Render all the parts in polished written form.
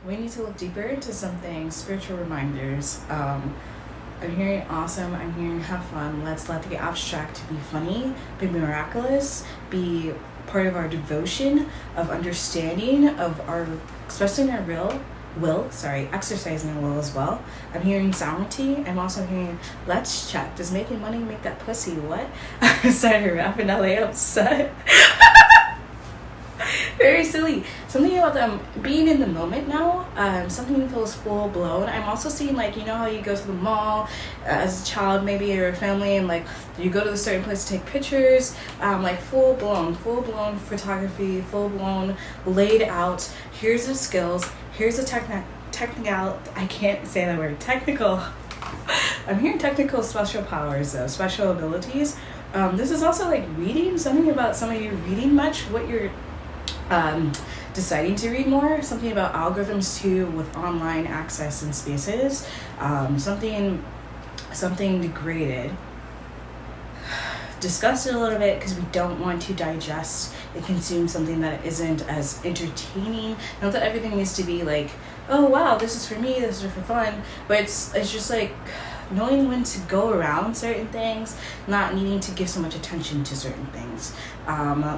We need to look deeper into something, spiritual reminders. I'm hearing awesome, I'm hearing have fun. Let's let the abstract be funny, be miraculous, be part of our devotion, of understanding, of our expressing our exercising our will as well. I'm hearing sovereignty. I'm also hearing let's chat. Does making money make that pussy what? I started rapping LA upset. Very silly. Something about them being in the moment now. Something feels full blown. I'm also seeing, like, you know how you go to the mall as a child, maybe, or a family, and like you go to a certain place to take pictures. Like full blown photography, full blown laid out. Here's the skills. Here's the technical. I can't say that word. Technical. I'm hearing technical special powers though, special abilities. This is also like reading. Something about some of you reading much. What you're deciding to read more, something about algorithms too with online access and spaces, something degraded, discuss it a little bit because we don't want to digest and consume something that isn't as entertaining. Not that everything needs to be like, oh wow, this is for me, this is for fun, but it's just like knowing when to go around certain things, not needing to give so much attention to certain things.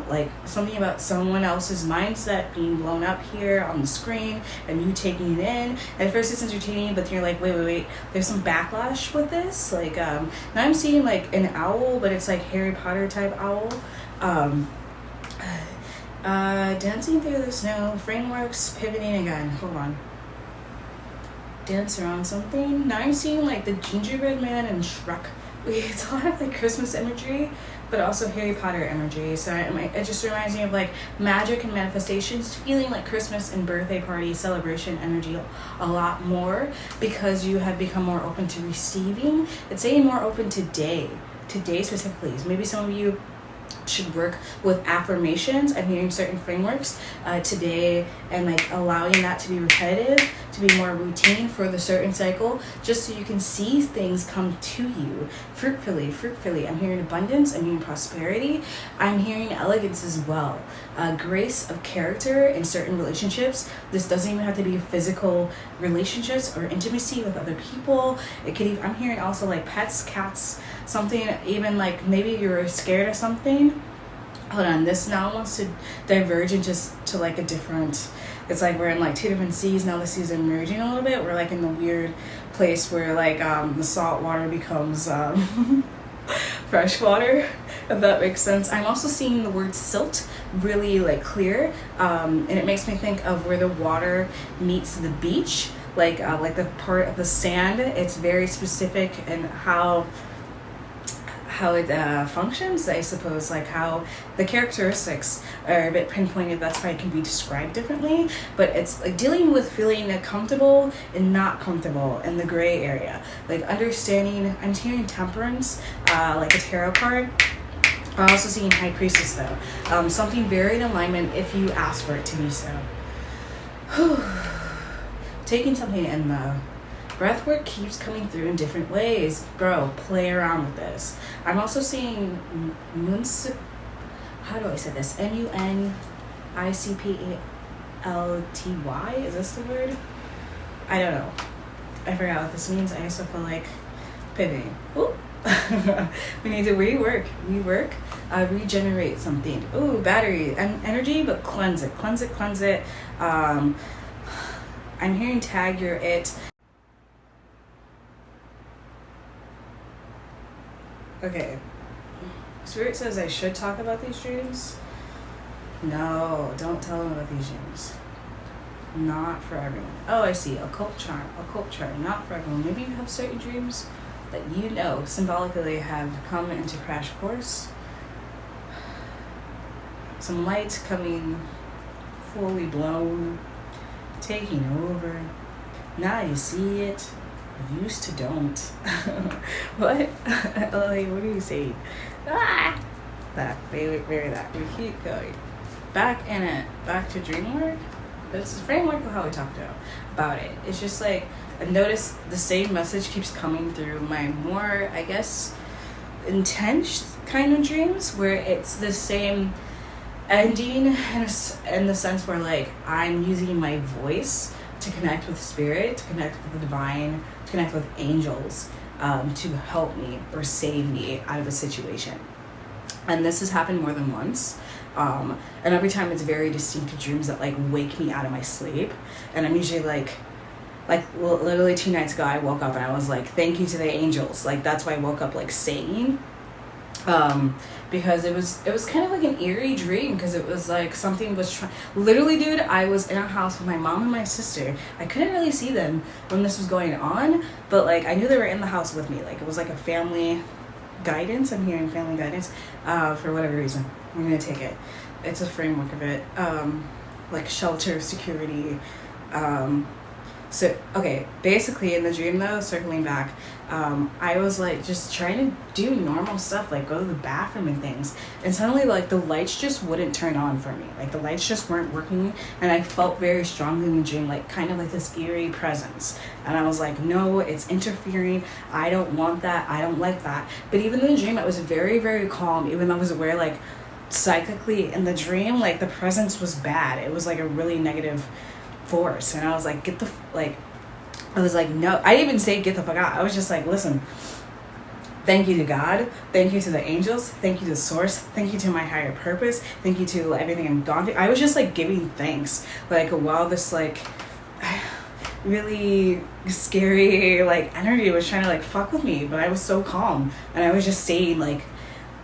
Like something about someone else's mindset being blown up here on the screen and you taking it in. At first it's entertaining, but you're like, wait, there's some backlash with this. Like, now I'm seeing like an owl, but it's like Harry Potter type owl. Dancing through the snow, frameworks, pivoting again. Hold on. Dance around something. Now I'm seeing like the gingerbread man and Shrek. It's a lot of like Christmas imagery, but also Harry Potter imagery. So it just reminds me of like magic and manifestations, feeling like Christmas and birthday party celebration energy a lot more because you have become more open to receiving. It's saying more open today specifically. So maybe some of you should work with affirmations. I'm hearing certain frameworks today, and like allowing that to be repetitive, to be more routine for the certain cycle, just so you can see things come to you fruitfully. I'm hearing abundance, I'm hearing prosperity, I'm hearing elegance as well, grace of character in certain relationships. This doesn't even have to be physical relationships or intimacy with other people. It could even, I'm hearing also like pets, cats, something, even like maybe you're scared of something. Hold on, this now wants to diverge into to like a different, it's like we're in like two different seas now. The seas are merging a little bit. We're like in the weird place where like the salt water becomes fresh water, if that makes sense. I'm also seeing the word silt really like clear, and it makes me think of where the water meets the beach, like the part of the sand. It's very specific in how it functions, I suppose, like how the characteristics are a bit pinpointed. That's why it can be described differently, but it's like dealing with feeling comfortable and not comfortable in the gray area, like understanding. I'm hearing temperance, like a tarot card. I'm also seeing high priestess though, something very in alignment if you ask for it to be so. Taking something in though. Breathwork keeps coming through in different ways. Bro, play around with this. I'm also seeing how do I say this? Municipality. Is this the word? I don't know. I forgot what this means. I also feel like pivoting. Ooh. We need to rework, regenerate something. Ooh, battery and energy, but cleanse it. I'm hearing tag your it. Okay, Spirit says I should talk about these dreams. No, don't tell them about these dreams. Not for everyone. Oh, I see. Occult charm. Not for everyone. Maybe you have certain dreams that you know symbolically have come into crash course. Some light coming fully blown, taking over. Now you see it. Used to don't. What? Like, what are you saying? That, very that. We keep going. Back in it. Back to dream work. This is the framework of how we talked about it. It's just like, I notice the same message keeps coming through my more, I guess, intense kind of dreams, where it's the same ending in the sense where like I'm using my voice to connect with spirit, to connect with the divine, to connect with angels, to help me or save me out of a situation. And this has happened more than once. And every time it's very distinctive dreams that like wake me out of my sleep. And I'm usually like literally 2 nights ago I woke up and I was like, thank you to the angels. Like that's why I woke up like saying, because it was kind of like an eerie dream, because it was like something was literally, dude, I was in a house with my mom and my sister. I couldn't really see them when this was going on, but like I knew they were in the house with me. Like it was like a family guidance. I'm hearing family guidance, for whatever reason. I'm gonna take it. It's a framework of it, like shelter, security. So, okay, basically in the dream though, circling back, I was like just trying to do normal stuff, like go to the bathroom and things. And suddenly like the lights just wouldn't turn on for me. Like the lights just weren't working. And I felt very strongly in the dream, like kind of like this eerie presence. And I was like, no, it's interfering. I don't want that. I don't like that. But even in the dream, I was very, very calm, even though I was aware like psychically in the dream, like the presence was bad. It was like a really negative force. And I was like, I was like, no, I didn't even say get the fuck out. I was just like, listen, thank you to God, thank you to the angels, thank you to source, thank you to my higher purpose, thank you to everything I'm gone through. I was just like giving thanks, like while this like really scary like energy was trying to like fuck with me, but I was so calm. And I was just saying like,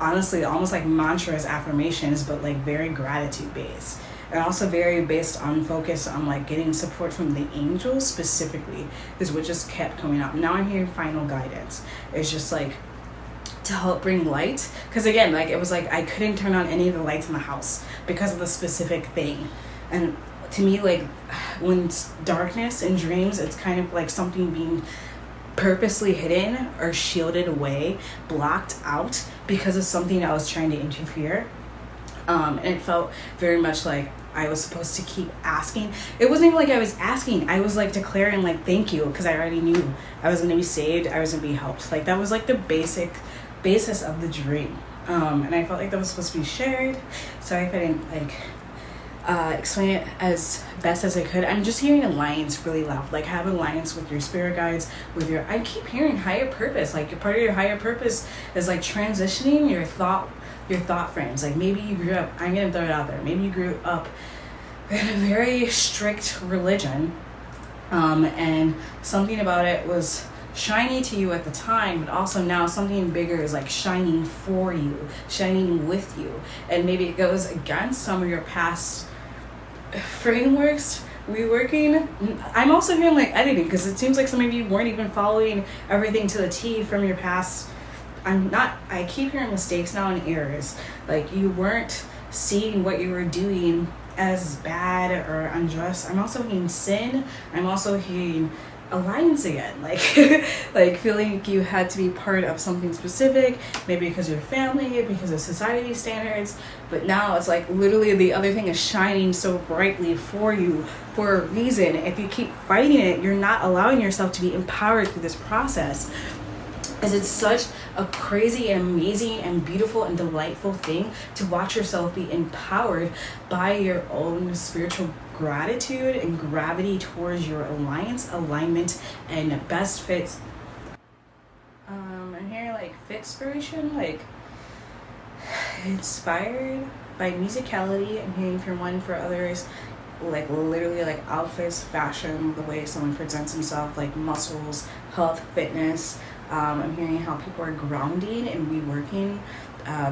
honestly, almost like mantras, affirmations, but like very gratitude based. And also very based on focus on like getting support from the angels specifically is what just kept coming up. Now I'm hearing final guidance. It's just like to help bring light. Because again, like it was like I couldn't turn on any of the lights in the house because of the specific thing. And to me, like when it's darkness in dreams, it's kind of like something being purposely hidden or shielded away, blocked out because of something that was trying to interfere. And it felt very much like I was supposed to keep asking. It wasn't even like I was asking. I was like declaring like thank you, because I already knew I was going to be saved. I was going to be helped. Like that was like the basis of the dream. And I felt like that was supposed to be shared. So I couldn't like explain it as best as I could. I'm just hearing alliance really loud. Like have alliance with your spirit guides, with your, I keep hearing higher purpose. Like part of your higher purpose is like transitioning your thought frames. Like maybe you grew up, I'm gonna throw it out there, maybe you grew up in a very strict religion, and something about it was shiny to you at the time, but also now something bigger is like shining for you, shining with you, and maybe it goes against some of your past frameworks reworking. I'm also hearing like editing, because it seems like some of you weren't even following everything to the T from your past. I keep hearing mistakes now and errors. Like you weren't seeing what you were doing as bad or unjust. I'm also hearing sin. I'm also hearing alliance again. Like like feeling like you had to be part of something specific, maybe because of your family, because of society standards. But now it's like literally the other thing is shining so brightly for you for a reason. If you keep fighting it, you're not allowing yourself to be empowered through this process. As it's such a crazy and amazing and beautiful and delightful thing to watch yourself be empowered by your own spiritual gratitude and gravity towards your alliance, alignment, and best fits. I'm hearing like fitspiration, like inspired by musicality. I'm hearing from one for others, like literally like outfits, fashion, the way someone presents himself, like muscles, health, fitness. I'm hearing how people are grounding and reworking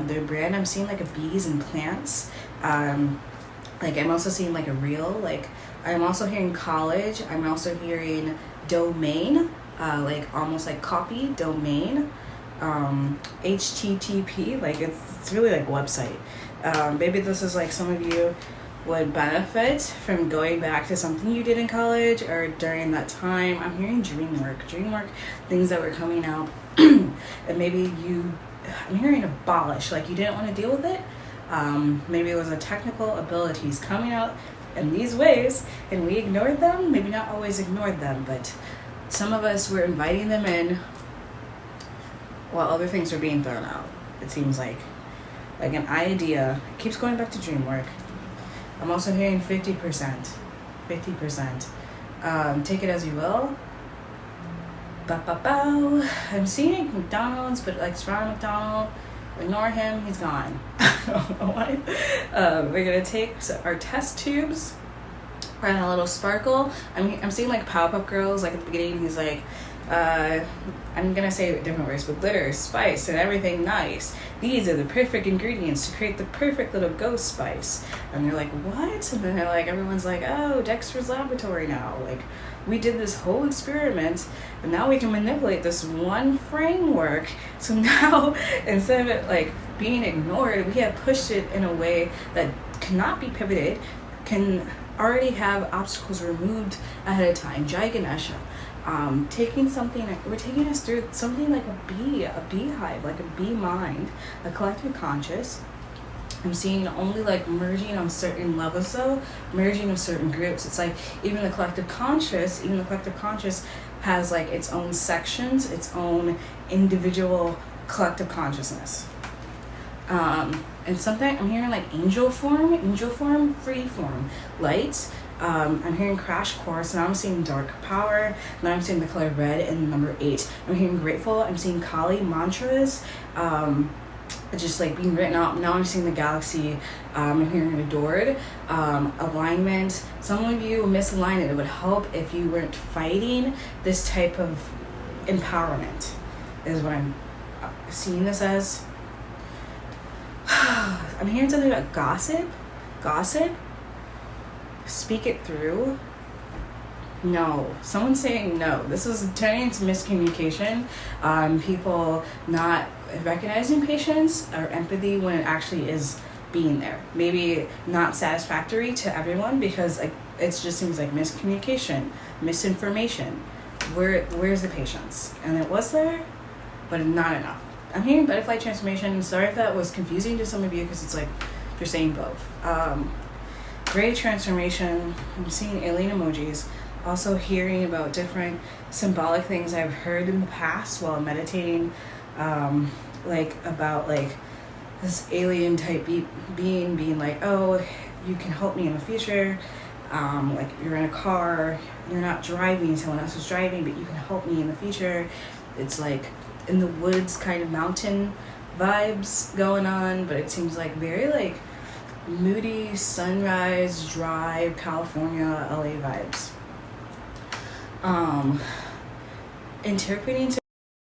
their brand. I'm seeing like a bees and plants. Like I'm also seeing like a reel. Like I'm also hearing college. I'm also hearing domain, like almost like copy, domain, HTTP. Like it's really like website. Maybe this is like some of you would benefit from going back to something you did in college or during that time. I'm hearing dream work, things that were coming out. And maybe I'm hearing abolish, like you didn't want to deal with it. Maybe it was a technical abilities coming out in these ways and we ignored them. Maybe not always ignored them, but some of us were inviting them in while other things were being thrown out, it seems like. like an idea. It keeps going back to dream work. I'm also hearing 50%. 50%. Take it as you will. I'm seeing McDonald's, but like Ronald McDonald, ignore him, he's gone. I don't know why. We're gonna take our test tubes. We're on a little sparkle. I'm seeing like pop-up girls, like at the beginning, he's like, I'm gonna say different words, but glitter, spice, and everything nice. These are the perfect ingredients to create the perfect little ghost spice. And they're like, what? And then they're like, everyone's like, oh, Dexter's Laboratory now. Like, we did this whole experiment, and now we can manipulate this one framework. So now, instead of it like being ignored, we have pushed it in a way that cannot be pivoted, can already have obstacles removed ahead of time. Jai Ganesha. Taking something, we're taking us through something like a beehive, like a bee mind, a collective conscious. I'm seeing only like merging on certain levels though, merging of certain groups. It's like even the collective conscious has like its own sections, its own individual collective consciousness. And something I'm hearing like angel form, free form, light. I'm hearing crash course. Now I'm seeing dark power. Now I'm seeing the color red and number 8. I'm hearing grateful. I'm seeing Kali mantras. Just like being written out. Now I'm seeing the galaxy. I'm hearing adored. Alignment. Some of you misaligned. It would help if you weren't fighting this type of empowerment. Is what I'm seeing this as. I'm hearing something about gossip. Speak it through. No, someone's saying no. This is turning into miscommunication. People not recognizing patience or empathy when it actually is being there. Maybe not satisfactory to everyone because like it just seems like miscommunication, misinformation. Where's the patience? And it was there, but not enough. I'm hearing butterfly transformation. Sorry if that was confusing to some of you because it's like you're saying both. Great transformation. I'm seeing alien emojis. Also hearing about different symbolic things I've heard in the past while meditating, like about like this alien type being like, oh, you can help me in the future. Like you're in a car, you're not driving, someone else is driving, but you can help me in the future. It's like in the woods kind of mountain vibes going on, but it seems like very like moody sunrise drive California LA vibes. Interpreting